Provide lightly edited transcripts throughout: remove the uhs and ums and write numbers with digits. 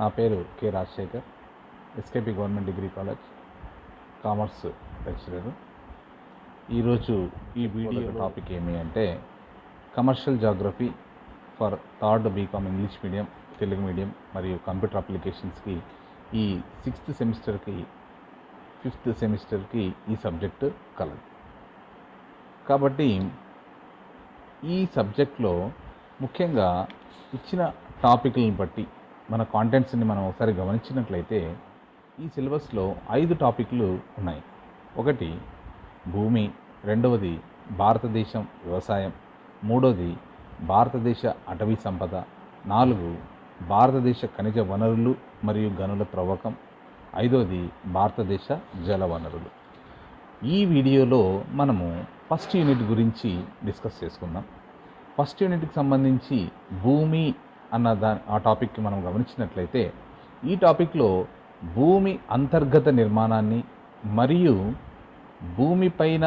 నా పేరు K Rajasekhar, SKP government degree college commerce lecturer. ఈరోజు ఈ వీడియో టాపిక్ ఏమి అంటే commercial geography for third BCom English medium, Telugu medium మరియు కంప్యూటర్ అప్లికేషన్స్కి ఈ 6th సెమిస్టర్కి 5th సెమిస్టర్కి ఈ సబ్జెక్టు కలదు. కాబట్టి ఈ సబ్జెక్ట్లో ముఖ్యంగా ఇచ్చిన టాపిక్లను బట్టి మన కాంటెంట్స్ని మనం ఒకసారి గమనించినట్లయితే ఈ సిలబస్లో 5 టాపిక్లు ఉన్నాయి. ఒకటి భూమి, రెండవది భారతదేశం వ్యవసాయం, మూడవది భారతదేశ అటవీ సంపద, 4 భారతదేశ ఖనిజ వనరులు మరియు గనుల త్రవ్వకం, 5వది భారతదేశ జల వనరులు. ఈ వీడియోలో మనము ఫస్ట్ యూనిట్ గురించి డిస్కస్ చేసుకుందాం. ఫస్ట్ యూనిట్కి సంబంధించి భూమి అన్న ఆ టాపిక్కి మనం గమనించినట్లయితే ఈ టాపిక్లో భూమి అంతర్గత నిర్మాణాన్ని మరియు భూమిపైన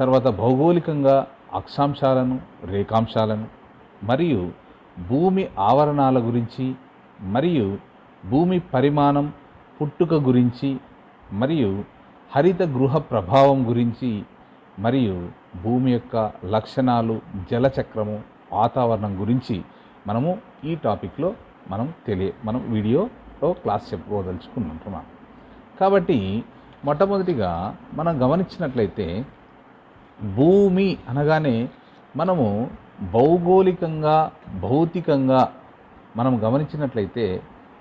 తర్వాత భౌగోళికంగా అక్షాంశాలను, రేఖాంశాలను మరియు భూమి ఆవరణాల గురించి మరియు భూమి పరిమాణం, పుట్టుక గురించి మరియు హరిత గృహ ప్రభావం గురించి మరియు భూమి యొక్క లక్షణాలు, జలచక్రము, వాతావరణం గురించి మనము ఈ టాపిక్లో మనం వీడియోలో క్లాస్ చెప్పుకోదలుచుకుంటున్నాం. కాబట్టి మొట్టమొదటిగా మనం గమనించినట్లయితే భూమి అనగానే మనము భౌగోళికంగా, భౌతికంగా మనం గమనించినట్లయితే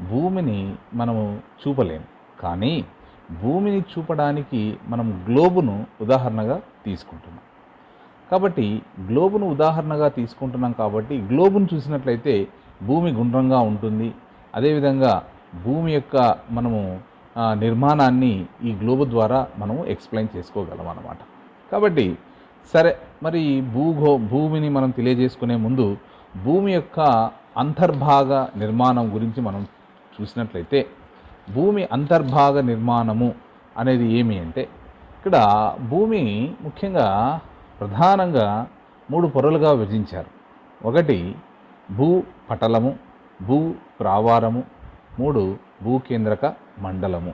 భూమిని మనము చూపలేము. కానీ భూమిని చూపడానికి మనం గ్లోబును ఉదాహరణగా తీసుకుంటున్నాం. కాబట్టి గ్లోబును ఉదాహరణగా తీసుకుంటున్నాం కాబట్టి గ్లోబును చూసినట్లయితే భూమి గుండ్రంగా ఉంటుంది. అదేవిధంగా భూమి యొక్క మనము నిర్మాణాన్ని ఈ గ్లోబు ద్వారా మనము ఎక్స్ప్లెయిన్ చేసుకోగలం అన్నమాట. కాబట్టి సరే, మరి భూమిని మనం తెలియజేసుకునే ముందు భూమి యొక్క అంతర్భాగ నిర్మాణం గురించి మనం చూసినట్లయితే భూమి అంతర్భాగ నిర్మాణము అనేది ఏమి అంటే ఇక్కడ భూమి ముఖ్యంగా ప్రధానంగా 3 పొరలుగా విభజించారు. ఒకటి భూపటలము, భూ ప్రావారము, 3 భూకేంద్రక మండలము.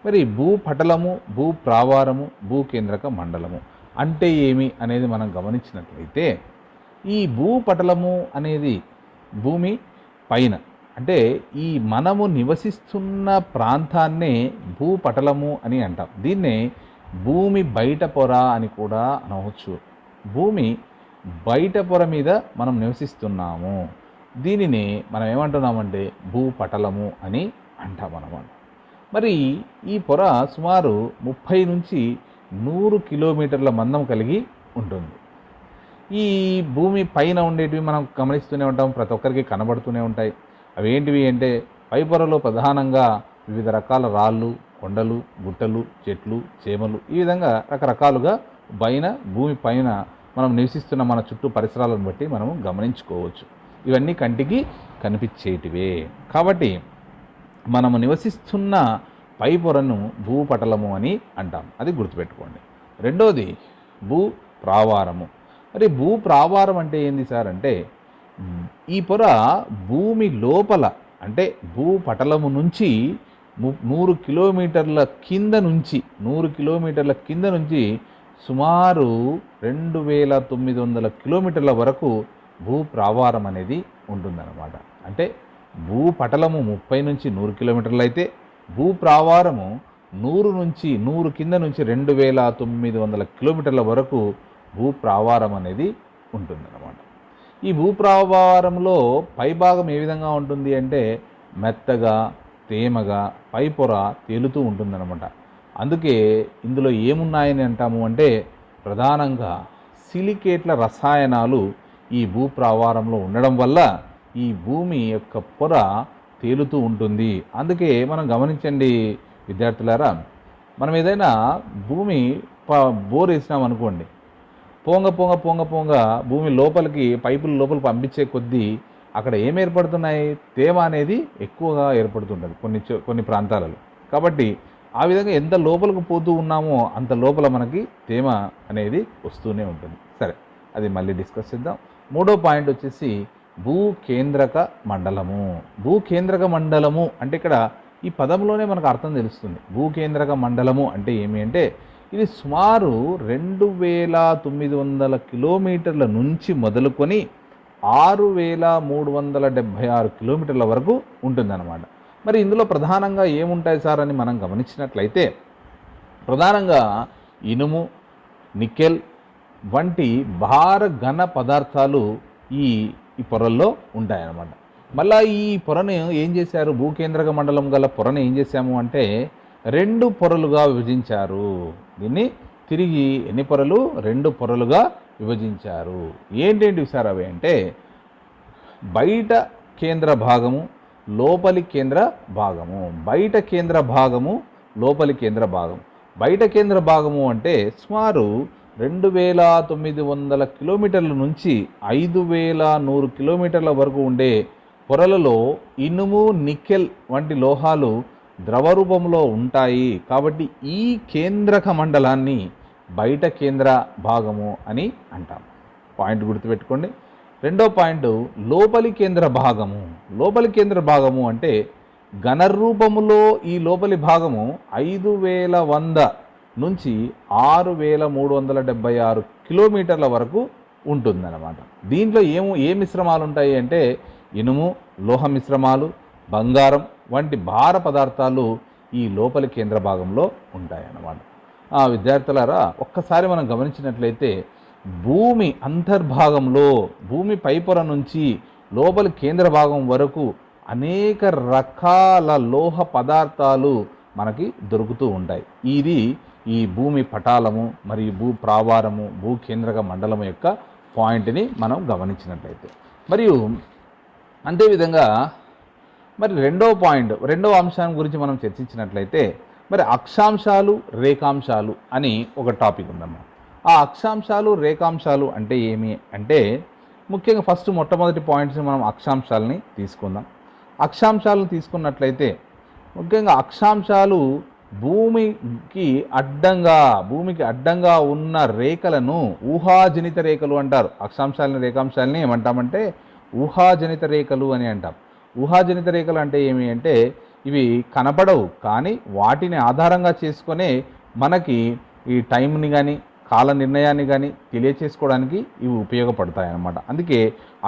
మరి భూపటలము, భూ ప్రావారము, భూకేంద్రక మండలము అంటే ఏమి అనేది మనం గమనించినట్లయితే ఈ భూపటలము అనేది భూమి పైన, అంటే ఈ మనము నివసిస్తున్న ప్రాంతాన్నే భూపటలము అని అంటాం. దీన్నే భూమి బయట పొర అని కూడా అనవచ్చు. భూమి బయట పొర మీద మనం నివసిస్తున్నాము. దీనిని మనం ఏమంటున్నామంటే భూపటలము అని అంటాం అన్నమాట. మరి ఈ పొర సుమారు 30 నుంచి 100 కిలోమీటర్ల మందం కలిగి ఉంటుంది. ఈ భూమి పైన ఉండేటివి మనం గమనిస్తూనే ఉంటాం, ప్రతి ఒక్కరికి కనబడుతూనే ఉంటాయి. అవి ఏంటివి అంటే పై పొరలో ప్రధానంగా వివిధ రకాల రాళ్ళు, కొండలు, గుట్టలు, చెట్లు, చేమలు, ఈ విధంగా రకరకాలుగా భూమి పైన మనం నివసిస్తున్న మన చుట్టూ పరిసరాలను బట్టి మనము గమనించుకోవచ్చు. ఇవన్నీ కంటికి కనిపించేటివే. కాబట్టి మనము నివసిస్తున్న పై పొరను భూపటలము అని అంటాం, అది గుర్తుపెట్టుకోండి. రెండోది భూ ప్రావారము. మరి భూ ప్రావారం అంటే ఏంది సార్ అంటే ఈ పొర భూమి లోపల, అంటే భూపటలము నుంచి 100 కిలోమీటర్ల కింద నుంచి సుమారు 2900 కిలోమీటర్ల వరకు భూ ప్రావారం అనేది ఉంటుందన్నమాట. అంటే భూపటలము 30 నుంచి 100 కిలోమీటర్లు అయితే భూ ప్రావారము 100 కింద నుంచి 2900 కిలోమీటర్ల వరకు భూ ప్రావారం అనేది ఉంటుందన్నమాట. ఈ భూ ప్రావారంలో పైభాగం ఏ విధంగా ఉంటుంది అంటే మెత్తగా, తేమగా, పై పొర తేలుతూ ఉంటుందన్నమాట. అందుకే ఇందులో ఏమున్నాయని అంటాము అంటే ప్రధానంగా సిలికేట్ల రసాయనాలు ఈ భూ ప్రావారంలో ఉండడం వల్ల ఈ భూమి యొక్క పొర తేలుతూ ఉంటుంది. అందుకే మనం గమనించండి విద్యార్థులారా, మనం ఏదైనా భూమి బోర్ వేసినామనుకోండి, పోంగ భూమి లోపలికి, పైపుల లోపలికి పంపించే కొద్దీ అక్కడ ఏం ఏర్పడుతున్నాయి, తేమ అనేది ఎక్కువగా ఏర్పడుతుంటుంది కొన్ని ప్రాంతాలలో. కాబట్టి ఆ విధంగా ఎంత లోపలికి పోతూ ఉన్నామో అంత లోపల మనకి తేమ అనేది వస్తూనే ఉంటుంది. సరే, అది మళ్ళీ డిస్కస్ చేద్దాం. 3వ పాయింట్ వచ్చేసి భూకేంద్రక మండలము. భూకేంద్రక మండలము అంటే ఇక్కడ ఈ పదంలోనే మనకు అర్థం తెలుస్తుంది. భూకేంద్రక మండలము అంటే ఏమి అంటే ఇది సుమారు 2900 కిలోమీటర్ల నుంచి మొదలుకొని 6376 కిలోమీటర్ల వరకు ఉంటుందన్నమాట. మరి ఇందులో ప్రధానంగా ఏముంటాయి సార్ అని మనం గమనించినట్లయితే ప్రధానంగా ఇనుము, నికెల్ వంటి భార ఘన పదార్థాలు ఈ పొరల్లో ఉంటాయన్నమాట. మళ్ళీ ఈ పొరను ఏం చేశారు, భూకేంద్రక మండలం గల పొరను ఏం చేశాము అంటే 2 పొరలుగా విభజించారు. దీన్ని తిరిగి ఎన్ని పొరలు, 2 పొరలుగా విభజించారు. ఏంటేంటివి సార్ అవి అంటే బయట కేంద్ర భాగము, లోపలి కేంద్ర భాగము. బయట కేంద్ర భాగము, లోపలి కేంద్ర భాగం. బయట కేంద్ర భాగము అంటే సుమారు 2900 కిలోమీటర్ల నుంచి 5100 కిలోమీటర్ల వరకు ఉండే పొరలలో ఇనుము, నికెల్ వంటి లోహాలు ద్రవ రూపంలో ఉంటాయి. కాబట్టి ఈ కేంద్రక మండలాన్ని బయట కేంద్ర భాగము అని అంటాం. పాయింట్ గుర్తుపెట్టుకోండి. రెండో పాయింట్ లోపలి కేంద్ర భాగము. లోపలి కేంద్ర భాగము అంటే ఘన రూపములో ఈ లోపలి భాగము 5100 నుంచి 6376 కిలోమీటర్ల వరకు ఉంటుందన్నమాట. దీంట్లో ఏ మిశ్రమాలు ఉంటాయి అంటే ఇనుము, లోహ మిశ్రమాలు, బంగారం వంటి భార పదార్థాలు ఈ లోపలి కేంద్ర భాగంలో ఉంటాయన్నమాట. విద్యార్థులారా, ఒక్కసారి మనం గమనించినట్లయితే భూమి అంతర్భాగంలో భూమి పైపొర నుంచి లోపలి కేంద్ర భాగం వరకు అనేక రకాల లోహ పదార్థాలు మనకి దొరుకుతూ ఉంటాయి. ఇది ఈ భూమి పటాలము మరియు భూ ప్రావారము, భూకేంద్రక మండలం యొక్క పాయింట్ని మనం గమనించినట్లయితే, మరియు అంతేవిధంగా మరి రెండవ అంశం గురించి మనం చర్చించినట్లయితే మరి అక్షాంశాలు, రేఖాంశాలు అని ఒక టాపిక్ ఉందన్నమాట. ఆ అక్షాంశాలు, రేఖాంశాలు అంటే ఏమి అంటే ముఖ్యంగా మొట్టమొదటి పాయింట్స్ని మనం అక్షాంశాలని తీసుకుందాం. అక్షాంశాలను తీసుకున్నట్లయితే ముఖ్యంగా అక్షాంశాలు భూమికి అడ్డంగా ఉన్న రేఖలను ఊహాజనిత రేఖలు అంటారు. అక్షాంశాలని, రేఖాంశాలని ఏమంటామంటే ఊహాజనిత రేఖలు అని అంటాం. ఊహాజనిత రేఖలు అంటే ఏమి అంటే ఇవి కనపడవు, కానీ వాటిని ఆధారంగా చేసుకునే మనకి ఈ టైంని కానీ కాల నిర్ణయాన్ని కానీ తెలియచేసుకోవడానికి ఇవి ఉపయోగపడతాయి అన్నమాట. అందుకే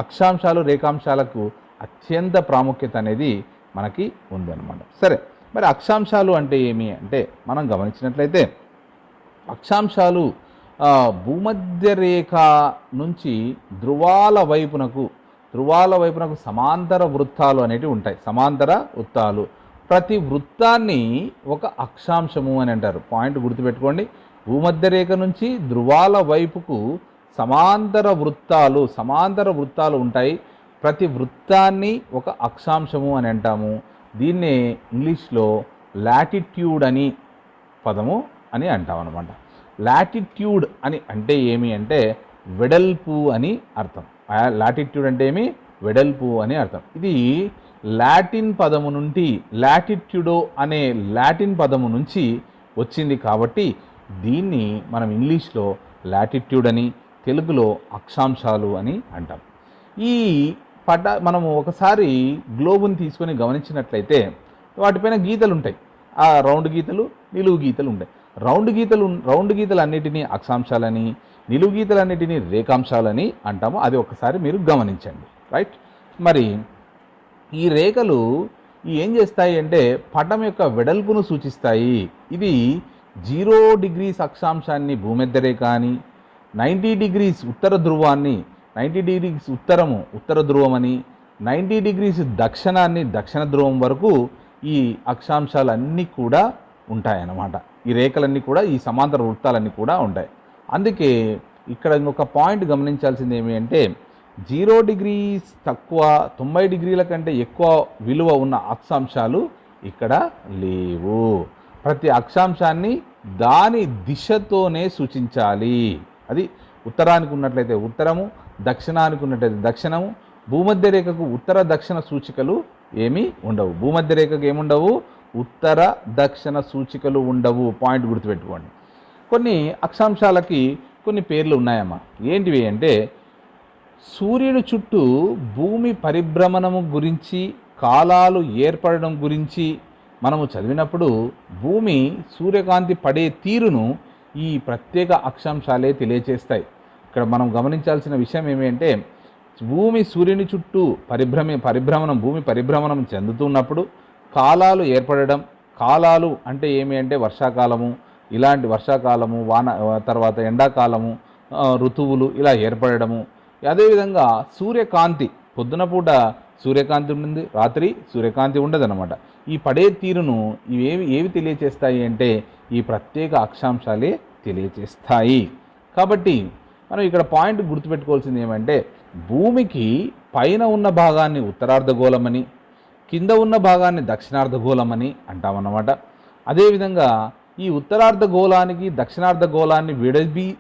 అక్షాంశాలు, రేఖాంశాలకు అత్యంత ప్రాముఖ్యత అనేది మనకి ఉంది అన్నమాట. సరే, మరి అక్షాంశాలు అంటే ఏమి అంటే మనం గమనించినట్లయితే అక్షాంశాలు భూమధ్య రేఖ నుంచి ధృవాల వైపునకు సమాంతర వృత్తాలు అనేటివి ఉంటాయి. సమాంతర వృత్తాలు, ప్రతి వృత్తాన్ని ఒక అక్షాంశము అని అంటారు. పాయింట్ గుర్తుపెట్టుకోండి. భూమధ్య రేఖ నుంచి ధృవాల వైపుకు సమాంతర వృత్తాలు ఉంటాయి. ప్రతి వృత్తాన్ని ఒక అక్షాంశము అని అంటాము. దీన్నే ఇంగ్లీష్లో లాటిట్యూడ్ అని పదము అని అంటాం అన్నమాట. లాటిట్యూడ్ అని అంటే ఏమి అంటే వెడల్పు అని అర్థం. లాటిట్యూడ్ అంటే ఏమి, వెడల్పు అని అర్థం. ఇది లాటిన్ పదము నుండి లాటిట్యూడో అనే లాటిన్ పదము నుంచి వచ్చింది కాబట్టి దీన్ని మనం ఇంగ్లీష్లో లాటిట్యూడ్ అని, తెలుగులో అక్షాంశాలు అని అంటాం. ఈ మనము ఒకసారి గ్లోబుని తీసుకొని గమనించినట్లయితే వాటిపైన గీతలు ఉంటాయి. ఆ రౌండ్ గీతలు, నిలువు గీతలు ఉంటాయి. రౌండ్ గీతలు అన్నిటినీ అక్షాంశాలని, నిలువు గీతలన్నిటినీ రేఖాంశాలని అంటాము. అది ఒకసారి మీరు గమనించండి. రైట్. మరి ఈ రేఖలు ఏం చేస్తాయి అంటే పటం యొక్క వెడల్పును సూచిస్తాయి. ఇది 0 డిగ్రీస్ అక్షాంశాన్ని భూమధ్య రేఖ అని, 90 డిగ్రీస్ ఉత్తర ధ్రువాన్ని, 90 డిగ్రీస్ ఉత్తర ధ్రువం అని, 90 డిగ్రీస్ దక్షిణాన్ని దక్షిణ ధ్రువం వరకు ఈ అక్షాంశాలన్నీ కూడా ఉంటాయన్నమాట. ఈ రేఖలన్నీ కూడా, ఈ సమాంతర వృత్తాలన్నీ కూడా ఉంటాయి. అందుకే ఇక్కడ ఇంకొక పాయింట్ గమనించాల్సింది ఏమి అంటే 0 డిగ్రీస్ తక్కువ, 90 డిగ్రీల కంటే ఎక్కువ విలువ ఉన్న అక్షాంశాలు ఇక్కడ లేవు. ప్రతి అక్షాంశాన్ని దాని దిశతోనే సూచించాలి. అది ఉత్తరానికి ఉన్నట్లయితే ఉత్తరము, దక్షిణానికి ఉన్నట్లయితే దక్షిణము. భూమధ్య రేఖకు ఉత్తర దక్షిణ సూచికలు ఏమీ ఉండవు. భూమధ్య రేఖకు ఏముండవు, ఉత్తర దక్షిణ సూచికలు ఉండవు. పాయింట్ గుర్తుపెట్టుకోండి. కొన్ని అక్షాంశాలకి కొన్ని పేర్లు ఉన్నాయమ్మా. ఏంటివి అంటే సూర్యుని చుట్టూ భూమి పరిభ్రమణము గురించి, కాలాలు ఏర్పడడం గురించి మనము చదివినప్పుడు భూమి సూర్యకాంతి పడే తీరును ఈ ప్రత్యేక అక్షాంశాలే తెలియచేస్తాయి. ఇక్కడ మనం గమనించాల్సిన విషయం ఏమిటంటే, భూమి సూర్యుని చుట్టూ భూమి పరిభ్రమణం చెందుతున్నప్పుడు కాలాలు ఏర్పడడం. కాలాలు అంటే ఏమి అంటే వర్షాకాలము, ఇలాంటి వర్షాకాలము, తర్వాత ఎండాకాలము, ఋతువులు ఇలా ఏర్పడము. అదేవిధంగా సూర్యకాంతి, పొద్దున పూట సూర్యకాంతి ఉంటుంది, రాత్రి సూర్యకాంతి ఉండదన్నమాట. ఈ పడే తీరును ఏవి తెలియచేస్తాయి అంటే ఈ ప్రత్యేక అక్షాంశాలే తెలియచేస్తాయి. కాబట్టి మనం ఇక్కడ పాయింట్ గుర్తుపెట్టుకోవాల్సింది ఏమంటే, భూమికి పైన ఉన్న భాగాన్ని ఉత్తరార్ధగోళమని, కింద ఉన్న భాగాన్ని దక్షిణార్ధగోళమని అంటామన్నమాట. అదేవిధంగా ఈ ఉత్తరార్ధగోళానికి దక్షిణార్ధగోళాన్ని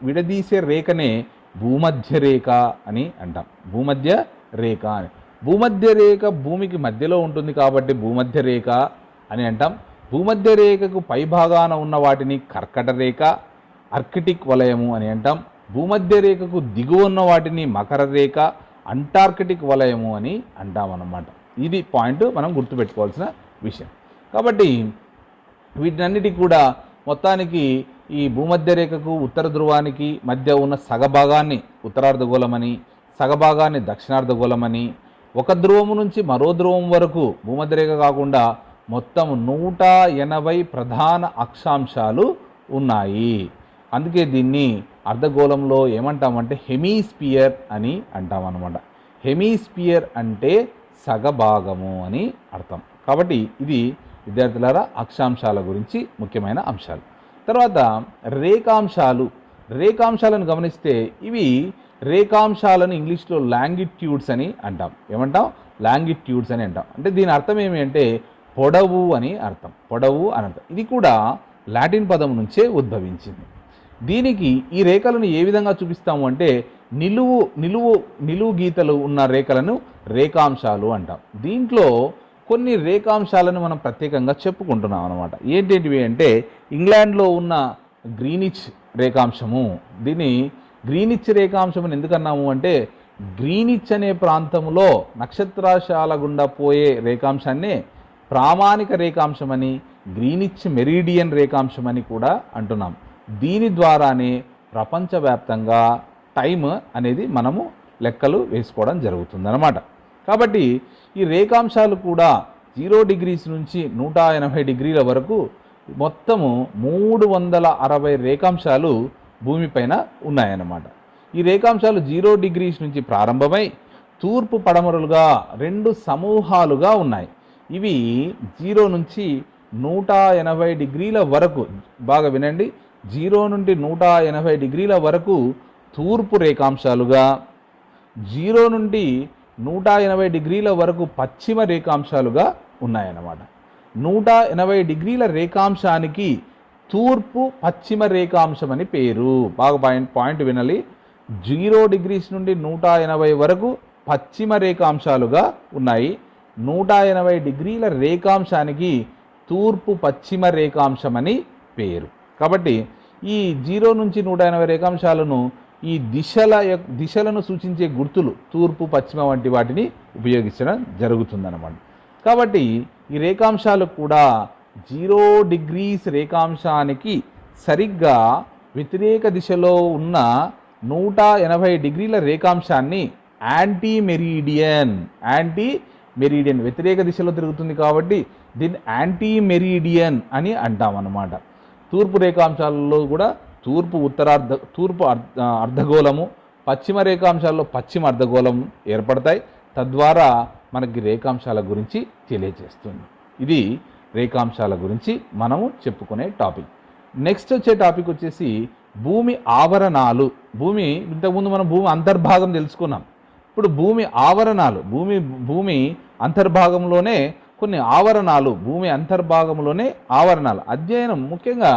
విడదీసే రేఖనే భూమధ్య రేఖ అని అంటాం. భూమధ్య రేఖ అని. భూమధ్య రేఖ భూమికి మధ్యలో ఉంటుంది కాబట్టి భూమధ్య రేఖ అని అంటాం. భూమధ్య రేఖకు పై భాగాన ఉన్న వాటిని కర్కట రేఖ, ఆర్కిటిక్ వలయము అని అంటాం. భూమధ్య రేఖకు దిగువ ఉన్న వాటిని మకర రేఖ, అంటార్కిటిక్ వలయము అని అంటామన్నమాట. ఇది పాయింట్ మనం గుర్తుపెట్టుకోవాల్సిన విషయం. కాబట్టి వీటన్నిటికి కూడా మొత్తానికి ఈ భూమధ్య రేఖకు ఉత్తర ధ్రువానికి మధ్య ఉన్న సగభాగాన్ని ఉత్తరార్ధగోళమని, సగభాగాన్ని దక్షిణార్ధగోళమని, ఒక ధ్రువము నుంచి మరో ధ్రువం వరకు భూమధ్య రేఖ కాకుండా మొత్తం 180 ప్రధాన అక్షాంశాలు ఉన్నాయి. అందుకే దీన్ని అర్ధగోళంలో ఏమంటామంటే హెమీస్పియర్ అని అంటామన్నమాట. హెమీస్పియర్ అంటే సగభాగము అని అర్థం. కాబట్టి ఇది విద్యార్థులారా అక్షాంశాల గురించి ముఖ్యమైన అంశాలు. తర్వాత రేఖాంశాలు. రేఖాంశాలను గమనిస్తే ఇవి రేఖాంశాలను ఇంగ్లీష్లో లాంగిట్యూడ్స్ అని అంటాం. ఏమంటాం? లాంగిట్యూడ్స్ అని అంటాం. అంటే దీని అర్థం ఏమి అంటే పొడవు అని అర్థం. పొడవు అని అర్థం. ఇది కూడా లాటిన్ పదం నుంచే ఉద్భవించింది. దీనికి ఈ రేఖలను ఏ విధంగా చూపిస్తాము అంటే నిలువు గీతలు ఉన్న రేఖలను రేఖాంశాలు అంటాం. దీంట్లో కొన్ని రేఖాంశాలను మనం ప్రత్యేకంగా చెప్పుకుంటున్నాం అన్నమాట. ఏంటేంటివి అంటే ఇంగ్లాండ్లో ఉన్న గ్రీనిచ్ రేఖాంశము. దీన్ని గ్రీనిచ్ రేఖాంశం ఎందుకన్నాము అంటే గ్రీనిచ్ అనే ప్రాంతంలో నక్షత్రాశాల గుండా పోయే రేఖాంశాన్ని ప్రామాణిక రేఖాంశమని, గ్రీనిచ్ మెరీడియన్ రేఖాంశమని కూడా అంటున్నాం. దీని ద్వారానే ప్రపంచవ్యాప్తంగా టైం అనేది మనము లెక్కలు వేసుకోవడం జరుగుతుందన్నమాట. కాబట్టి ఈ రేఖాంశాలు కూడా 0 డిగ్రీస్ నుంచి 180 డిగ్రీల వరకు మొత్తము 360 రేఖాంశాలు భూమిపైన ఉన్నాయన్నమాట. ఈ రేఖాంశాలు 0 డిగ్రీస్ నుంచి ప్రారంభమై తూర్పు పడమరలుగా 2 సమూహాలుగా ఉన్నాయి. ఇవి 0 నుంచి 180 డిగ్రీల వరకు, బాగా వినండి, 0 నుండి 180 డిగ్రీల వరకు తూర్పు రేఖాంశాలుగా, 0 నుండి 180 డిగ్రీల వరకు పశ్చిమ రేఖాంశాలుగా ఉన్నాయన్నమాట. 180 డిగ్రీల రేఖాంశానికి తూర్పు పశ్చిమ రేఖాంశం అని పేరు. బాగా పాయింట్ వినాలి. 0 డిగ్రీస్ నుండి 180 వరకు పశ్చిమ రేఖాంశాలుగా ఉన్నాయి. 180 డిగ్రీల రేఖాంశానికి తూర్పు పశ్చిమ రేఖాంశం అని పేరు. కాబట్టి ఈ 0 నుంచి 180 రేఖాంశాలను ఈ దిశలను సూచించే గుర్తులు తూర్పు పశ్చిమ వంటి వాటిని ఉపయోగించడం జరుగుతుందన్నమాట. కాబట్టి ఈ రేఖాంశాలు కూడా 0 డిగ్రీస్ రేఖాంశానికి సరిగ్గా వ్యతిరేక దిశలో ఉన్న 180 డిగ్రీల రేఖాంశాన్ని యాంటీ మెరీడియన్ వ్యతిరేక దిశలో తిరుగుతుంది కాబట్టి దీన్ని యాంటీ మెరీడియన్ అని అంటామన్నమాట. తూర్పు రేఖాంశాలలో కూడా తూర్పు అర్ధగోళము, పశ్చిమ రేఖాంశాల్లో పశ్చిమ అర్ధగోళం ఏర్పడతాయి. తద్వారా మనకి రేఖాంశాల గురించి తెలియజేస్తుంది. ఇది రేఖాంశాల గురించి మనము చెప్పుకునే టాపిక్. నెక్స్ట్ వచ్చే టాపిక్ వచ్చేసి భూమి ఆవరణాలు. ఇంతకుముందు మనం భూమి అంతర్భాగం తెలుసుకున్నాం. ఇప్పుడు భూమి ఆవరణాలు. భూమి అంతర్భాగంలోనే కొన్ని ఆవరణాలు, భూమి అంతర్భాగంలోనే ఆవరణాలు అధ్యయనం. ముఖ్యంగా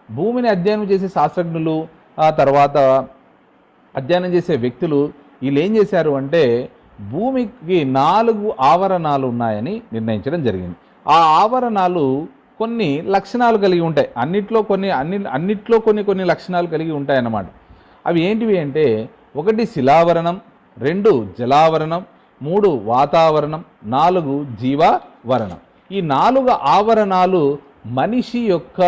భూమిని అధ్యయనం చేసే శాస్త్రజ్ఞులు, ఆ తర్వాత అధ్యయనం చేసే వ్యక్తులు వీళ్ళు ఏం చేశారు అంటే భూమికి 4 ఆవరణాలు ఉన్నాయని నిర్ణయించడం జరిగింది. ఆ ఆవరణాలు కొన్ని లక్షణాలు కలిగి ఉంటాయి. అన్నిట్లో కొన్ని లక్షణాలు కలిగి ఉంటాయన్నమాట. అవి ఏంటివి అంటే, ఒకటి శిలావరణం, 2 జలావరణం, 3 వాతావరణం, 4 జీవావరణం. ఈ 4 ఆవరణాలు మనిషి యొక్క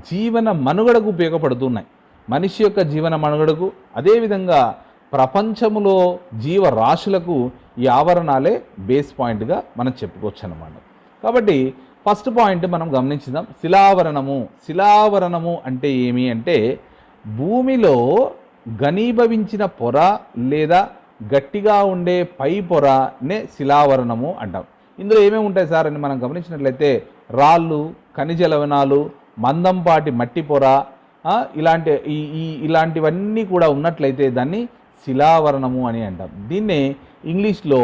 జీవన మనుగడకు ఉపయోగపడుతున్నాయి. మనిషి యొక్క జీవన మనుగడకు, అదేవిధంగా ప్రపంచంలో జీవరాశులకు ఈ ఆవరణాలే బేస్ పాయింట్గా మనం చెప్పుకోవచ్చు అన్నమాట. కాబట్టి ఫస్ట్ పాయింట్ మనం గమనించుదాం. శిలావరణము. శిలావరణము అంటే ఏమి అంటే భూమిలో ఘనీభవించిన పొర లేదా గట్టిగా ఉండే పై పొరనే శిలావరణము అంటాం. ఇందులో ఏమేమి ఉంటాయి సార్ అని మనం గమనించినట్లయితే రాళ్ళు, ఖనిజ లవణాలు, మందంపాటి మట్టి పొర, ఇలాంటివన్నీ కూడా ఉన్నట్లయితే దాన్ని శిలావరణము అని అంటాం. దీన్నే ఇంగ్లీష్లో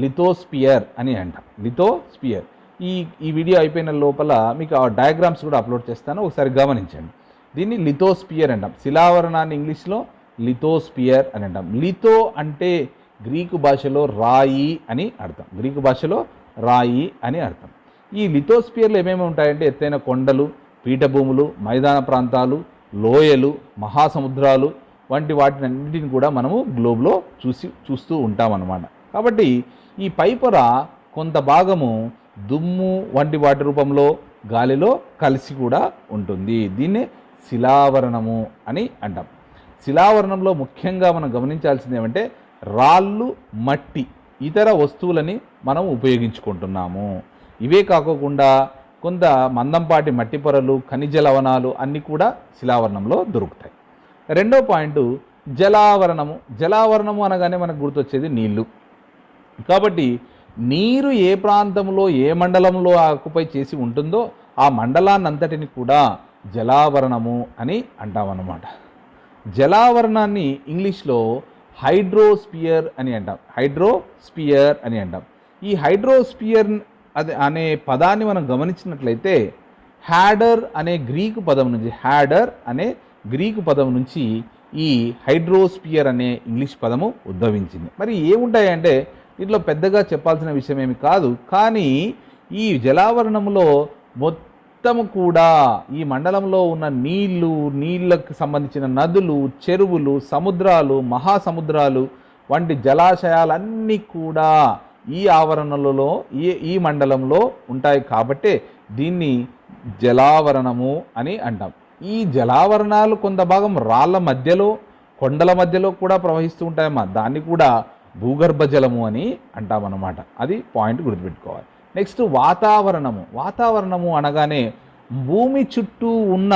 లిథోస్పియర్ అని అంటాం. లిథోస్పియర్. ఈ వీడియో అయిపోయిన లోపల మీకు ఆ డయాగ్రామ్స్ కూడా అప్లోడ్ చేస్తాను, ఒకసారి గమనించండి. దీన్ని లిథోస్పియర్ అంటాం. శిలావరణాన్ని ఇంగ్లీష్లో లిథోస్పియర్ అని అంటాం. లిథో అంటే గ్రీకు భాషలో రాయి అని అర్థం. గ్రీకు భాషలో రాయి అని అర్థం. ఈ లిథోస్పియర్లో ఏమేమి ఉంటాయంటే ఎత్తైన కొండలు, పీఠభూములు, మైదాన ప్రాంతాలు, లోయలు, మహాసముద్రాలు వంటి వాటినన్నింటిని కూడా మనము గ్లోబ్లో చూస్తూ ఉంటామన్నమాట. కాబట్టి ఈ పైపొర కొంత భాగము దుమ్ము వంటి వాటి రూపంలో గాలిలో కలిసి కూడా ఉంటుంది. దీన్నే శిలావరణము అని అంటాం. శిలావరణంలో ముఖ్యంగా మనం గమనించాల్సింది ఏమంటే రాళ్ళు, మట్టి, ఇతర వస్తువులని మనం ఉపయోగించుకుంటున్నాము. ఇవే కాకుండా కొంత మందంపాటి మట్టి పొరలు, ఖనిజ లవణాలు అన్నీ కూడా శిలావరణంలో దొరుకుతాయి. రెండో పాయింట్ జలావరణము. జలావరణము అనగానే మనకు గుర్తొచ్చేది నీళ్లు. కాబట్టి నీరు ఏ ప్రాంతంలో ఏ మండలంలో ఆకుపై చేసి ఉంటుందో ఆ మండలాన్నంతటిని కూడా జలావరణము అని అంటామన్నమాట. జలావరణాన్ని ఇంగ్లీష్లో హైడ్రోస్పియర్ అని అంటాం. హైడ్రోస్పియర్ అని అంటాం. ఈ హైడ్రోస్పియర్ అనే పదాన్ని మనం గమనించినట్లయితే హ్యాడర్ అనే గ్రీకు పదం నుంచి ఈ హైడ్రోస్పియర్ అనే ఇంగ్లీష్ పదము ఉద్భవించింది. మరి ఏముంటాయంటే దీంట్లో పెద్దగా చెప్పాల్సిన విషయం ఏమి కాదు. కానీ ఈ జలావరణంలో మొత్తము కూడా ఈ మండలంలో ఉన్న నీళ్ళకు సంబంధించిన నదులు, చెరువులు, సముద్రాలు, మహాసముద్రాలు వంటి జలాశయాలన్నీ కూడా ఈ ఆవరణలలో ఈ మండలంలో ఉంటాయి. కాబట్టి దీన్ని జలావరణము అని అంటాం. ఈ జలావరణాలు కొంత భాగం రాళ్ళ మధ్యలో, కొండల మధ్యలో కూడా ప్రవహిస్తూ ఉంటాయమ్మా. దాన్ని కూడా భూగర్భ జలము అని అంటామన్నమాట. అది పాయింట్ గుర్తుపెట్టుకోవాలి. నెక్స్ట్ వాతావరణము. వాతావరణము అనగానే భూమి చుట్టూ ఉన్న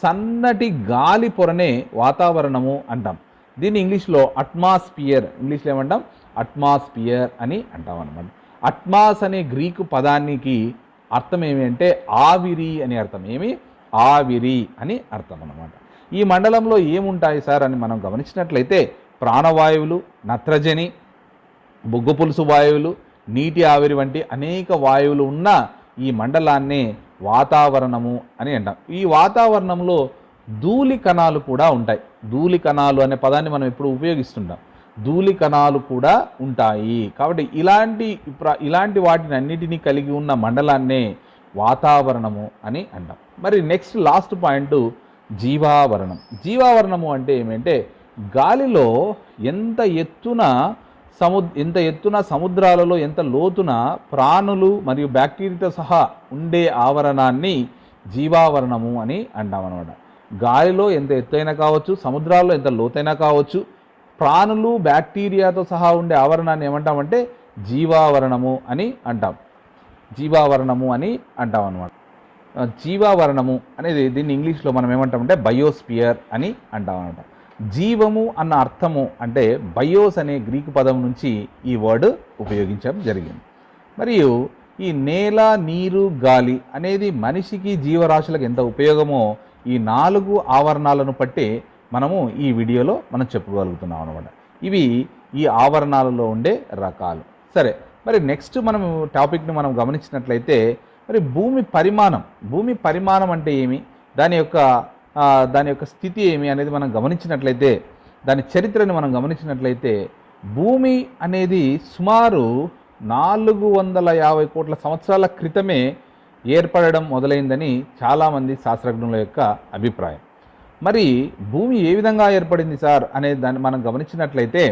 సన్నటి గాలి పొరనే వాతావరణము అంటాం. దీన్ని ఇంగ్లీష్లో ఇంగ్లీష్లో ఏమంటాం? అట్మాస్పియర్ అని అంటాం అన్నమాట. అట్మాస్ అనే గ్రీకు పదానికి అర్థం ఏమి అంటే ఆవిరి అని అర్థం. ఆవిరి అని అర్థం అన్నమాట. ఈ మండలంలో ఏముంటాయి సార్ అని మనం గమనించినట్లయితే ప్రాణవాయువులు, నత్రజని, బొగ్గు పులుసు వాయువులు, నీటి ఆవిరి వంటి అనేక వాయువులు ఉన్న ఈ మండలాన్ని వాతావరణము అని అంటాం. ఈ వాతావరణంలో ధూళి కణాలు కూడా ఉంటాయి. ధూళి కణాలు అనే పదాన్ని మనం ఎప్పుడు ఉపయోగిస్తుంటాం. ధూళి కణాలు కూడా ఉంటాయి. కాబట్టి ఇలాంటి వాటిని అన్నిటినీ కలిగి ఉన్న మండలాన్నే వాతావరణము అని అంటాం. మరి నెక్స్ట్ లాస్ట్ పాయింట్ జీవావరణం. జీవావరణము అంటే ఏమంటే గాలిలో ఎంత ఎత్తున సముద్రాలలో ఎంత లోతున ప్రాణులు మరియు బ్యాక్టీరియాతో సహా ఉండే ఆవరణాన్ని జీవావరణము అని అంటామన్నమాట. గాలిలో ఎంత ఎత్తైనా కావచ్చు, సముద్రాల్లో ఎంత లోతైనా కావచ్చు, ప్రాణులు బ్యాక్టీరియాతో సహా ఉండే ఆవరణాన్ని ఏమంటామంటే జీవావరణము అని అంటాం. అన్నమాట. జీవావరణము అనేది దీన్ని ఇంగ్లీష్లో మనం ఏమంటామంటే బయోస్పియర్ అని అంటాం అన్నమాట. జీవము అన్న అర్థము అంటే బయోస్ అనే గ్రీకు పదం నుంచి ఈ వర్డ్ ఉపయోగించడం జరిగింది. మరియు ఈ నేల, నీరు, గాలి అనేది మనిషికి, జీవరాశులకు ఎంత ఉపయోగమో ఈ 4 ఆవరణాలను బట్టి మనము ఈ వీడియోలో మనం చెప్పుకోగలుగుతున్నాం అన్నమాట. ఇవి ఈ ఆవరణాలలో ఉండే రకాలు. సరే, మరి నెక్స్ట్ మనం టాపిక్ని మనం గమనించినట్లయితే మరి భూమి పరిమాణం అంటే ఏమి, దాని యొక్క స్థితి ఏమి అనేది మనం గమనించినట్లయితే, దాని చరిత్రని మనం గమనించినట్లయితే భూమి అనేది సుమారు 450 కోట్ల సంవత్సరాల క్రితమే ఏర్పడడం మొదలైందని చాలామంది శాస్త్రజ్ఞుల యొక్క అభిప్రాయం. మరి భూమి ఏ విధంగా ఏర్పడింది సార్ అనేది దాన్ని మనం గమనించినట్లయితే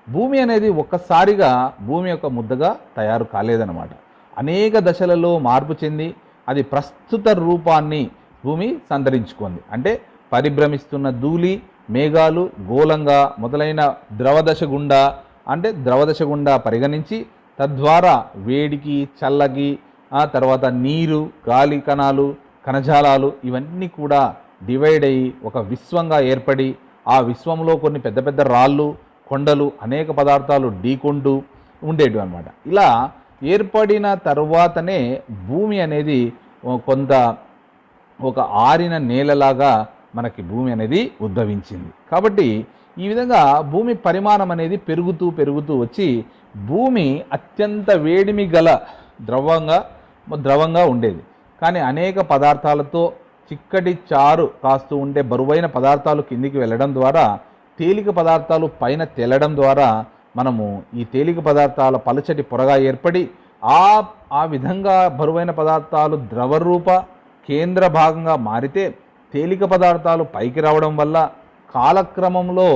భూమి అనేది ఒక్కసారిగా భూమి యొక్క ముద్దగా తయారు కాలేదన్నమాట. అనేక దశలలో మార్పు చెంది అది ప్రస్తుత రూపాన్ని భూమి సంతరించుకుంది. అంటే పరిభ్రమిస్తున్న ధూళి, మేఘాలు, గోళంగా మొదలైన ద్రవదశ గుండా పరిగణించి తద్వారా వేడికి, చల్లకి, ఆ తర్వాత నీరు, గాలి కణాలు, కణజాలాలు ఇవన్నీ కూడా డివైడ్ అయ్యి ఒక విశ్వంగా ఏర్పడి ఆ విశ్వంలో కొన్ని పెద్ద పెద్ద రాళ్ళు, కొండలు, అనేక పదార్థాలు ఢీకొంటూ ఉండేటివి అనమాట. ఇలా ఏర్పడిన తర్వాతనే భూమి అనేది కొంత ఒక ఆరిన నేలలాగా మనకి భూమి అనేది ఉద్భవించింది. కాబట్టి ఈ విధంగా భూమి పరిమాణం అనేది పెరుగుతూ వచ్చి భూమి అత్యంత వేడిమి గల ద్రవంగా ఉండేది. కానీ అనేక పదార్థాలతో చిక్కటి చారు కాస్తూ ఉండే బరువైన పదార్థాలు కిందికి వెళ్ళడం ద్వారా, తేలిక పదార్థాలు పైన తేలడం ద్వారా మనము ఈ తేలిక పదార్థాల పలుచటి పొరగా ఏర్పడి ఆ విధంగా బరువైన పదార్థాలు ద్రవరూప కేంద్ర భాగంగా మారితే తేలిక పదార్థాలు పైకి రావడం వల్ల కాలక్రమంలో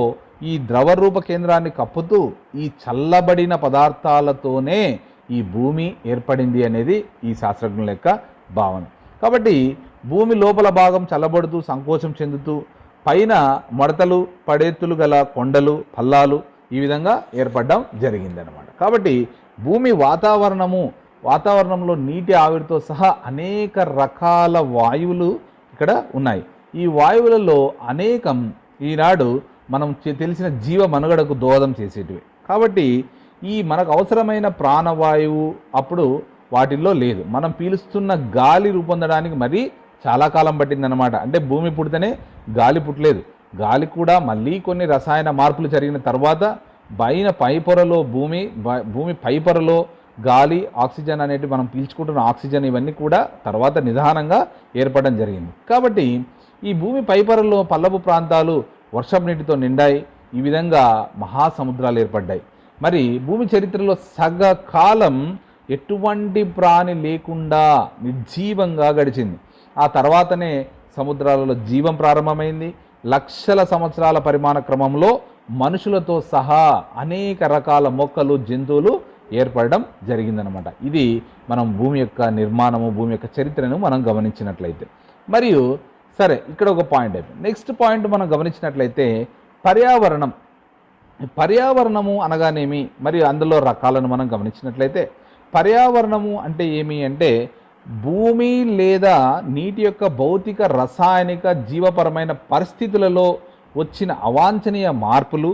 ఈ ద్రవరూప కేంద్రాన్ని కప్పుతూ ఈ చల్లబడిన పదార్థాలతోనే ఈ భూమి ఏర్పడింది అనేది ఈ శాస్త్రజ్ఞుల యొక్క భావన. కాబట్టి భూమి లోపల భాగం చల్లబడుతూ సంకోచం చెందుతూ పైన మడతలు పడేతులు గల కొండలు, పల్లాలు ఈ విధంగా ఏర్పడడం జరిగిందనమాట. కాబట్టి భూమి వాతావరణంలో నీటి ఆవిరితో సహా అనేక రకాల వాయువులు ఇక్కడ ఉన్నాయి. ఈ వాయువులలో అనేకం ఈనాడు మనం తెలిసిన జీవ మనుగడకు దోహదం చేసేటివి. కాబట్టి ఈ మనకు అవసరమైన ప్రాణవాయువు అప్పుడు వాటిల్లో లేదు. మనం పీలుస్తున్న గాలి రూపొందడానికి మరీ చాలా కాలం పట్టిందనమాట. అంటే భూమి పుడితేనే గాలి పుట్టలేదు. గాలి కూడా మళ్ళీ కొన్ని రసాయన మార్పులు జరిగిన తర్వాత భూమి పై పొరలో గాలి, ఆక్సిజన్ అనేవి మనం పీల్చుకుంటున్న ఆక్సిజన్ ఇవన్నీ కూడా తర్వాత నిదానంగా ఏర్పడడం జరిగింది. కాబట్టి ఈ భూమి పైపొరలో పల్లపు ప్రాంతాలు వర్షపు నీటితో నిండాయి. ఈ విధంగా మహాసముద్రాలు ఏర్పడ్డాయి. మరి భూమి చరిత్రలో సగకాలం ఎటువంటి ప్రాణి లేకుండా నిర్జీవంగా గడిచింది. ఆ తర్వాతనే సముద్రాలలో జీవం ప్రారంభమైంది. లక్షల సంవత్సరాల పరిమాణ క్రమంలో మనుషులతో సహా అనేక రకాల మొక్కలు, జంతువులు ఏర్పడడం జరిగిందనమాట. ఇది మనం భూమి యొక్క నిర్మాణము, భూమి యొక్క చరిత్రను మనం గమనించినట్లయితే. మరియు సరే, ఇక్కడ ఒక పాయింట్ అయిపోయింది. నెక్స్ట్ పాయింట్ మనం గమనించినట్లయితే పర్యావరణము అనగానేమి, మరియు అందులో రకాలను మనం గమనించినట్లయితే పర్యావరణము అంటే ఏమి అంటే భూమి లేదా నీటి యొక్క భౌతిక, రసాయనిక, జీవపరమైన పరిస్థితులలో వచ్చిన అవాంఛనీయ మార్పులు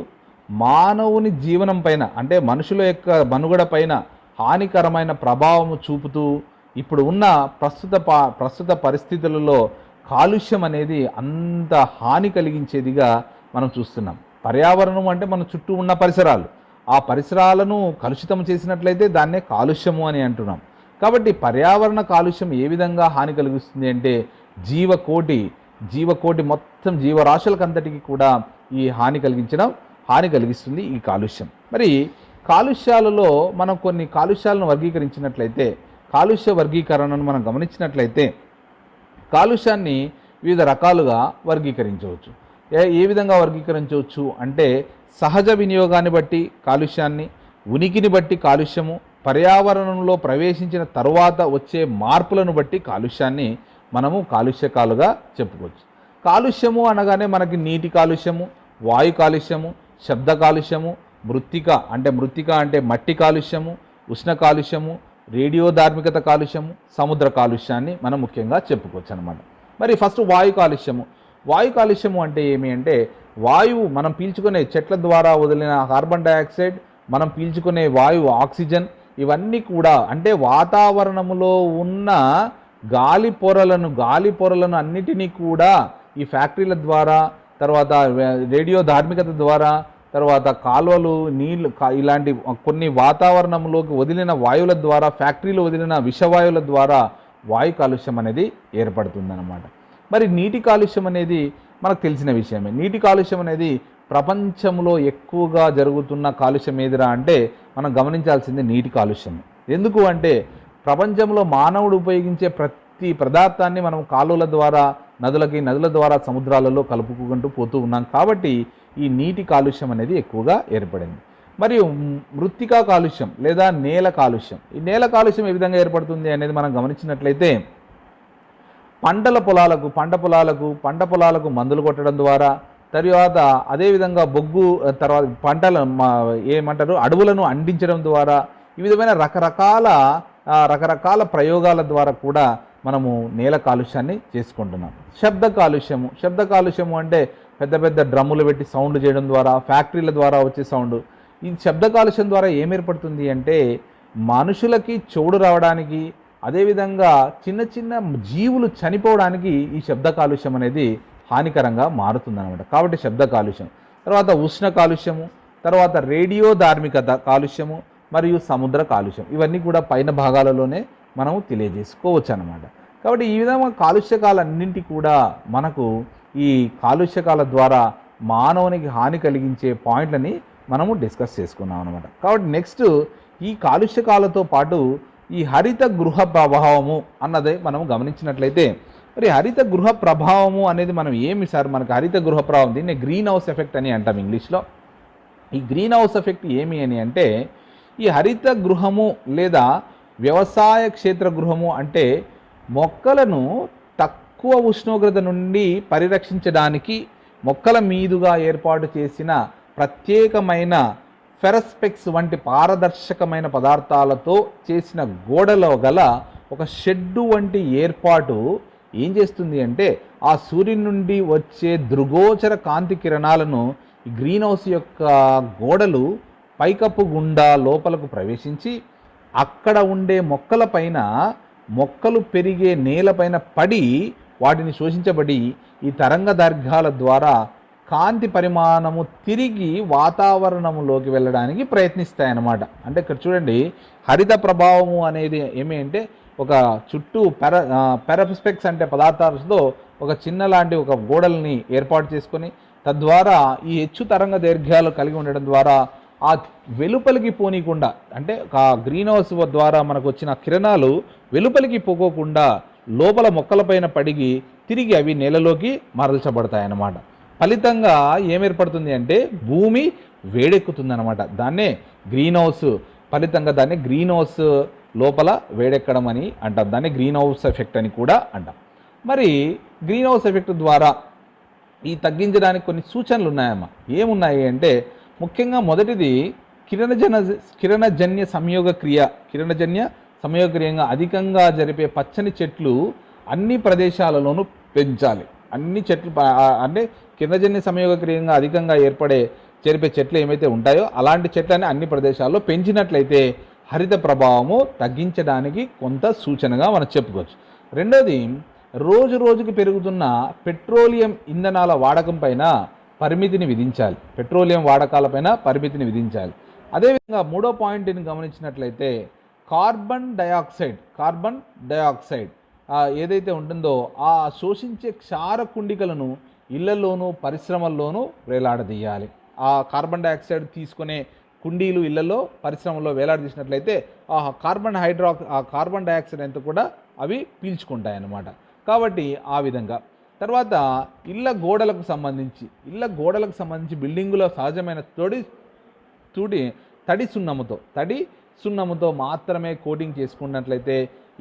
మానవుని జీవనం పైన, అంటే మనుషుల యొక్క మనుగడ పైన హానికరమైన ప్రభావము చూపుతూ ఇప్పుడు ఉన్న ప్రస్తుత పరిస్థితులలో కాలుష్యం అనేది అంత హాని కలిగించేదిగా మనం చూస్తున్నాం. పర్యావరణం అంటే మన చుట్టూ ఉన్న పరిసరాలు, ఆ పరిసరాలను కలుషితం చేసినట్లయితే దాన్నే కాలుష్యము అని అంటున్నాం. కాబట్టి పర్యావరణ కాలుష్యం ఏ విధంగా హాని కలిగిస్తుంది అంటే జీవకోటి మొత్తం జీవరాశులకంతటికి కూడా ఈ హాని కలిగిస్తుంది ఈ కాలుష్యం. మరి కాలుష్యాలలో మనం కొన్ని కాలుష్యాలను వర్గీకరించినట్లయితే, కాలుష్య వర్గీకరణను మనం గమనించినట్లయితే కాలుష్యాన్ని వివిధ రకాలుగా వర్గీకరించవచ్చు. ఏ విధంగా వర్గీకరించవచ్చు అంటే సహజ వినియోగాన్ని బట్టి కాలుష్యాన్ని, ఉనికిని బట్టి కాలుష్యము, పర్యావరణంలో ప్రవేశించిన తరువాత వచ్చే మార్పులను బట్టి కాలుష్యాన్ని మనము కాలుష్యకాలుగా చెప్పుకోవచ్చు. కాలుష్యము అనగానే మనకి నీటి కాలుష్యము, వాయు కాలుష్యము, శబ్ద కాలుష్యము, మృత్తిక అంటే మట్టి కాలుష్యము, ఉష్ణ కాలుష్యము, రేడియో ధార్మికత కాలుష్యము, సముద్ర కాలుష్యాన్ని మనం ముఖ్యంగా చెప్పుకోవచ్చు అనమాట. మరి ఫస్ట్ వాయు కాలుష్యము అంటే ఏమి అంటే వాయువు మనం పీల్చుకునే చెట్ల ద్వారా వదిలిన కార్బన్ డైఆక్సైడ్, మనం పీల్చుకునే వాయువు ఆక్సిజన్, ఇవన్నీ కూడా అంటే వాతావరణంలో ఉన్న గాలి పొరలను అన్నిటినీ కూడా ఈ ఫ్యాక్టరీల ద్వారా, తర్వాత రేడియో ధార్మికత ద్వారా, తర్వాత కాలువలు, నీళ్లు, ఇలాంటి కొన్ని వాతావరణంలోకి వదిలిన వాయువుల ద్వారా, ఫ్యాక్టరీలు వదిలిన విషవాయువుల ద్వారా వాయు కాలుష్యం అనేది ఏర్పడుతుందన్నమాట. మరి నీటి కాలుష్యం అనేది మనకు తెలిసిన విషయమే. నీటి కాలుష్యం అనేది ప్రపంచంలో ఎక్కువగా జరుగుతున్న కాలుష్యం ఏదిరా అంటే మనం గమనించాల్సింది నీటి కాలుష్యం. ఎందుకు అంటే ప్రపంచంలో మానవుడు ఉపయోగించే ప్రతి పదార్థాన్ని మనం కాలువల ద్వారా, నదుల ద్వారా సముద్రాలలో కలుపుకుంటూ పోతూ ఉన్నాం. కాబట్టి ఈ నీటి కాలుష్యం అనేది ఎక్కువగా ఏర్పడింది. మరియు మృత్తికా కాలుష్యం లేదా నేల కాలుష్యం. ఈ నేల కాలుష్యం ఏ విధంగా ఏర్పడుతుంది అనేది మనం గమనించినట్లయితే పంట పొలాలకు మందులు కొట్టడం ద్వారా, తర్వాత అదేవిధంగా బొగ్గు, తర్వాత పంటల ఏమంటారు అడవులను అంటించడం ద్వారా, ఈ విధమైన రకరకాల ప్రయోగాల ద్వారా కూడా మనము నేల కాలుష్యాన్ని చేసుకుంటున్నాం. శబ్ద కాలుష్యము అంటే పెద్ద పెద్ద డ్రమ్ములు పెట్టి సౌండ్ చేయడం ద్వారా, ఫ్యాక్టరీల ద్వారా వచ్చే సౌండ్. ఈ శబ్ద కాలుష్యం ద్వారా ఏం ఏర్పడుతుంది అంటే మనుషులకి చెవుడు రావడానికి, అదేవిధంగా చిన్న చిన్న జీవులు చనిపోవడానికి ఈ శబ్ద కాలుష్యం అనేది హానికరంగా మారుతుందన్నమాట. కాబట్టి శబ్ద కాలుష్యం, తర్వాత ఉష్ణ కాలుష్యము, తర్వాత రేడియో ధార్మికత కాలుష్యము మరియు సముద్ర కాలుష్యం, ఇవన్నీ కూడా పైన భాగాలలోనే మనము తెలియజేసుకోవచ్చు అన్నమాట. కాబట్టి ఈ విధంగా కాలుష్యకాలన్నింటి కూడా మనకు ఈ కాలుష్యకాల ద్వారా మానవునికి హాని కలిగించే పాయింట్లని మనము డిస్కస్ చేసుకున్నాం అనమాట. కాబట్టి నెక్స్ట్ ఈ కాలుష్యకాలతో పాటు ఈ హరిత గృహ ప్రభావము అన్నదే మనం గమనించినట్లయితే, మరి హరిత గృహ ప్రభావము అనేది మనం ఏమి సార్, మనకు హరిత గృహ ప్రభావం, దీన్ని గ్రీన్ హౌస్ ఎఫెక్ట్ అని అంటాం ఇంగ్లీష్లో. ఈ గ్రీన్ హౌస్ ఎఫెక్ట్ ఏమి అని అంటే, ఈ హరిత గృహము లేదా వ్యవసాయ క్షేత్ర గృహము అంటే మొక్కలను తక్కువ ఉష్ణోగ్రత నుండి పరిరక్షించడానికి మొక్కల మీదుగా ఏర్పాటు చేసిన ప్రత్యేకమైన ఫెరస్పెక్స్ వంటి పారదర్శకమైన పదార్థాలతో చేసిన గోడలో గల ఒక షెడ్డు వంటి ఏర్పాటు ఏం చేస్తుంది అంటే ఆ సూర్యుని నుండి వచ్చే దృగోచర కాంతి కిరణాలను గ్రీన్ హౌస్ యొక్క గోడలు పైకప్పు గుండా లోపలకు ప్రవేశించి అక్కడ ఉండే మొక్కలు పెరిగే నేలపైన పడి వాటిని శోషించబడి ఈ తరంగ దైర్ఘ్యాల ద్వారా కాంతి పరిమాణము తిరిగి వాతావరణంలోకి వెళ్ళడానికి ప్రయత్నిస్తాయన్నమాట. అంటే ఇక్కడ చూడండి, హరిత ప్రభావము అనేది ఏమి అంటే ఒక చుట్టూ పెరస్పెక్స్ అంటే పదార్థాలతో ఒక చిన్న లాంటి ఒక గోడల్ని ఏర్పాటు చేసుకొని తద్వారా ఈ హెచ్చు తరంగ దైర్ఘ్యాలు కలిగి ఉండడం ద్వారా ఆ వెలుపలికి పోనీయకుండా, అంటే ఆ గ్రీన్ హౌస్ ద్వారా మనకు వచ్చిన కిరణాలు వెలుపలికి పోకోకుండా లోపల మొక్కలపైన పడిగి తిరిగి అవి నేలలోకి మరల్చబడతాయన్నమాట. ఫలితంగా ఏమేర్పడుతుంది అంటే భూమి వేడెక్కుతుందన్నమాట. దాన్నే గ్రీన్ హౌస్, ఫలితంగా దాన్ని గ్రీన్ హౌస్ లోపల వేడెక్కడం అని అంటాం. దాన్ని గ్రీన్ హౌస్ ఎఫెక్ట్ అని కూడా అంటాం. మరి గ్రీన్ హౌస్ ఎఫెక్ట్ ద్వారా ఈ తగ్గించడానికి కొన్ని సూచనలు ఉన్నాయమ్మా. ఏమున్నాయి అంటే ముఖ్యంగా మొదటిది కిరణజన్య సంయోగ క్రియంగా అధికంగా జరిపే పచ్చని చెట్లు అన్ని ప్రదేశాలలోనూ పెంచాలి. అన్ని చెట్లు అంటే కిరణజన్య సంయోగ క్రియంగా అధికంగా జరిపే చెట్లు ఏమైతే ఉంటాయో అలాంటి చెట్లని అన్ని ప్రదేశాల్లో పెంచినట్లయితే హరిత ప్రభావము తగ్గించడానికి కొంత సూచనగా మనం చెప్పుకోవచ్చు. రెండోది, రోజుకి పెరుగుతున్న పెట్రోలియం ఇంధనాల వాడకం పైన పరిమితిని విధించాలి. పెట్రోలియం వాడకాలపైన పరిమితిని విధించాలి. అదేవిధంగా మూడో పాయింట్ని గమనించినట్లయితే కార్బన్ డయాక్సైడ్ ఏదైతే ఉంటుందో ఆ శోషించే క్షార కుండికలను ఇళ్లలోనూ పరిశ్రమల్లోనూ వేలాడదీయాలి. ఆ కార్బన్ డయాక్సైడ్ తీసుకునే కుండీలు ఇళ్లలో పరిశ్రమల్లో వేలాడదీసినట్లయితే ఆ కార్బన్ డయాక్సైడ్ అంతా కూడా అవి పీల్చుకుంటాయి అన్నమాట. కాబట్టి ఆ విధంగా తర్వాత ఇళ్ల గోడలకు సంబంధించి బిల్డింగులో సహజమైన తడి సున్నముతో మాత్రమే కోటింగ్ చేసుకున్నట్లయితే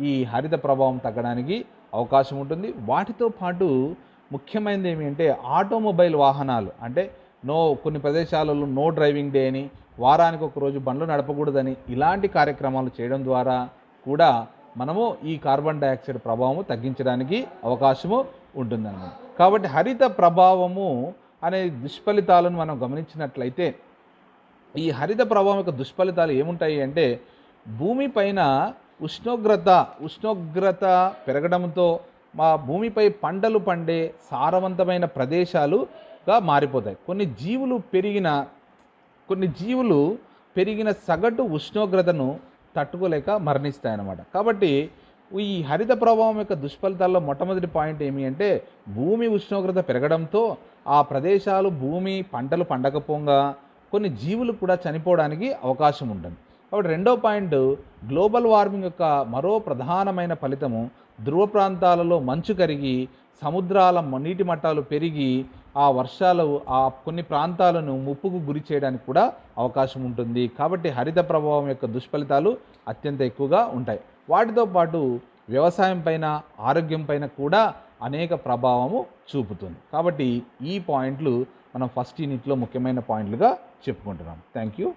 ఈ హరిత ప్రభావం తగ్గడానికి అవకాశం ఉంటుంది. వాటితో పాటు ముఖ్యమైనది ఏమి అంటే ఆటోమొబైల్ వాహనాలు, అంటే కొన్ని ప్రదేశాలలో నో డ్రైవింగ్ డే అని, వారానికి ఒక రోజు బండ్లు నడపకూడదని ఇలాంటి కార్యక్రమాలు చేయడం ద్వారా కూడా మనము ఈ కార్బన్ డయాక్సైడ్ ప్రభావము తగ్గించడానికి అవకాశము ఉంటుందన్నమాట. కాబట్టి హరిత ప్రభావము అనే దుష్ఫలితాలను మనం గమనించినట్లయితే ఈ హరిత ప్రభావం యొక్క దుష్ఫలితాలు ఏముంటాయి అంటే భూమిపైన ఉష్ణోగ్రత పెరగడంతో మా భూమిపై పంటలు పండే సారవంతమైన ప్రదేశాలుగా మారిపోతాయి. కొన్ని జీవులు పెరిగిన సగటు ఉష్ణోగ్రతను తట్టుకోలేక మరణిస్తాయన్నమాట. కాబట్టి ఈ హరిత ప్రభావం యొక్క దుష్ఫలితాల్లో మొట్టమొదటి పాయింట్ ఏమి అంటే భూమి ఉష్ణోగ్రత పెరగడంతో ఆ ప్రదేశాలు పంటలు పండకపోగా కొన్ని జీవులు కూడా చనిపోవడానికి అవకాశం ఉంటుంది. కాబట్టి రెండో పాయింట్, గ్లోబల్ వార్మింగ్ యొక్క మరో ప్రధానమైన ఫలితము ధ్రువ ప్రాంతాలలో మంచు కరిగి సముద్రాల నీటి మట్టాలు పెరిగి ఆ వర్షాలు ఆ కొన్ని ప్రాంతాలను ముప్పుకు గురి చేయడానికి కూడా అవకాశం ఉంటుంది. కాబట్టి హరిత ప్రభావం యొక్క దుష్ఫలితాలు అత్యంత ఎక్కువగా ఉంటాయి. వాటితో పాటు వ్యవసాయం పైన, ఆరోగ్యం పైన కూడా అనేక ప్రభావము చూపుతుంది. కాబట్టి ఈ పాయింట్లు మనం ఫస్ట్ యూనిట్లో ముఖ్యమైన పాయింట్లుగా చెప్పుకుంటున్నాం. Thank you.